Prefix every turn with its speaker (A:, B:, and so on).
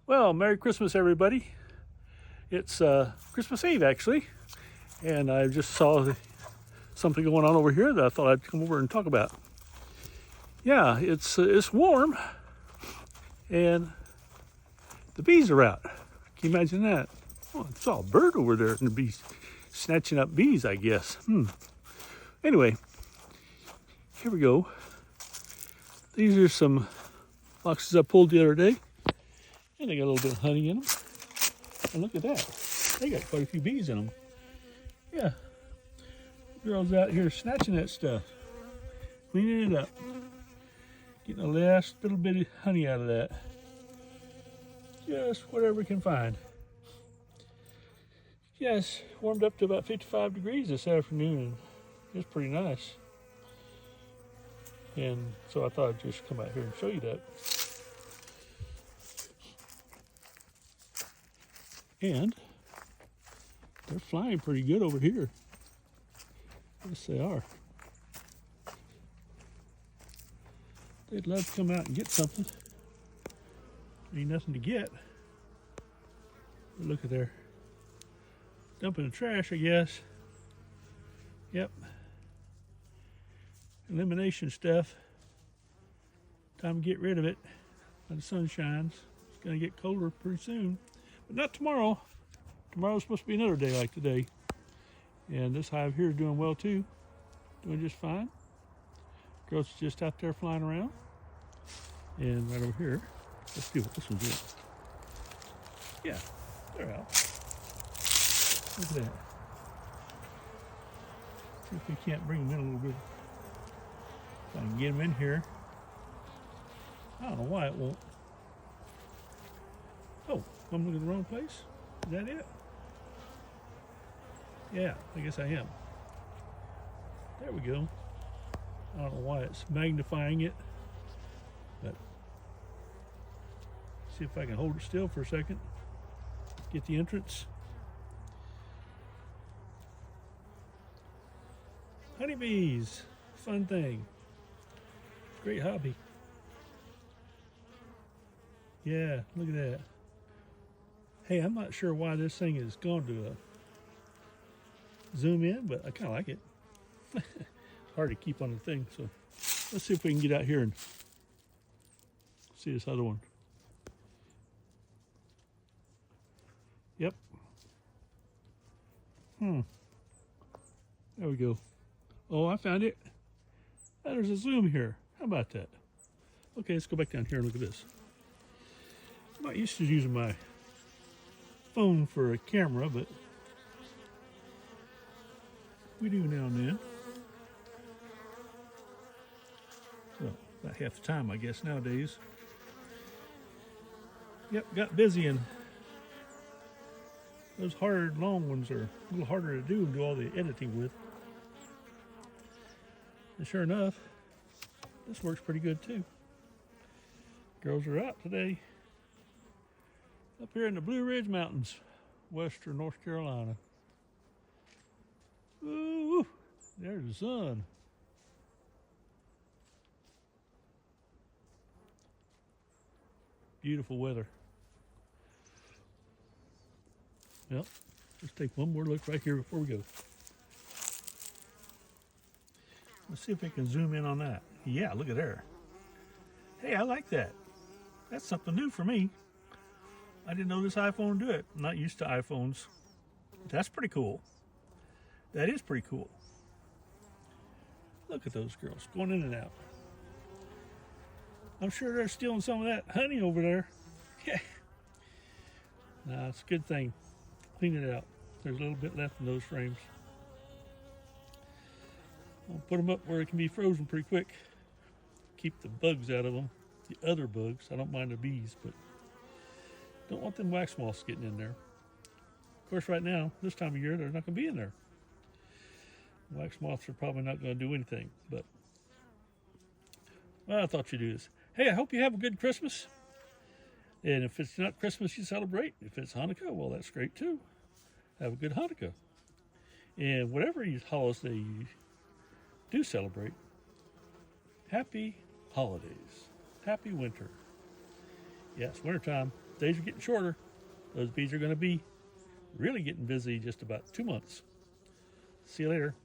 A: Well, Merry Christmas, everybody. It's Christmas Eve, actually, and I just saw something going on over here that I thought I'd come over and talk about. Yeah, it's warm, and the bees are out. Can you imagine that? Oh, I saw a bird over there, and the bees snatching up bees, I guess. Anyway, here we go. These are some boxes I pulled the other day, and they got a little bit of honey in them. And look at that. They got quite a few bees in them. Yeah. Girls out here snatching that stuff. Cleaning it up. Getting the last little bit of honey out of that. Just whatever we can find. Yes, warmed up to about 55 degrees this afternoon. It's pretty nice. And so I thought I'd just come out here and show you that. And they're flying pretty good over here. Yes, they are. They'd love to come out and get something. Ain't nothing to get. But look at there. Dumping the trash, I guess. Yep. Elimination stuff. Time to get rid of it. When the sun shines. It's going to get colder pretty soon. But not tomorrow. Tomorrow's supposed to be another day like today. And this hive here is doing well too. Doing just fine. Girls are just out there flying around. And right over here, let's see what this one's doing. Yeah, they're out. Look at that. See if we can't bring them in a little bit. If I can get them in here. I don't know why it won't. Oh, I'm looking at the wrong place? Is that it? Yeah, I guess I am. There we go. I don't know why it's magnifying it, but see if I can hold it still for a second. Get the entrance. Honeybees, fun thing. Great hobby. Yeah, look at that. Hey, I'm not sure why this thing is going to zoom in, but I kind of like it. It's hard to keep on the thing, so let's see if we can get out here and see this other one. Yep. There we go. Oh, I found it. Oh, there's a zoom here. How about that? Okay, let's go back down here and look at this. I'm not used to using my phone for a camera, but we do now and then. So, about half the time, I guess, nowadays. Yep, got busy, and those hard, long ones are a little harder to do and do all the editing with. And sure enough, this works pretty good too. Girls are out today. Up here in the Blue Ridge Mountains, western North Carolina. Ooh, there's the sun. Beautiful weather. Well, let's take one more look right here before we go. Let's see if we can zoom in on that. Yeah, look at there. Hey, I like that. That's something new for me. I didn't know this iPhone would do it. I'm not used to iPhones. That's pretty cool. That is pretty cool. Look at those girls going in and out. I'm sure they're stealing some of that honey over there. Yeah. Nah, it's a good thing. Clean it out. There's a little bit left in those frames. I'll put them up where it can be frozen pretty quick. Keep the bugs out of them. The other bugs. I don't mind the bees, but don't want them wax moths getting in there. Of course, right now, this time of year, they're not going to be in there. Wax moths are probably not going to do anything, but well, I thought you'd do this. Hey, I hope you have a good Christmas. And if it's not Christmas you celebrate, if it's Hanukkah, well, that's great too. Have a good Hanukkah. And whatever holiday you do celebrate, happy holidays. Happy winter. Yes, wintertime. days are getting shorter. Those bees are going to be really getting busy just about 2 months. See you later.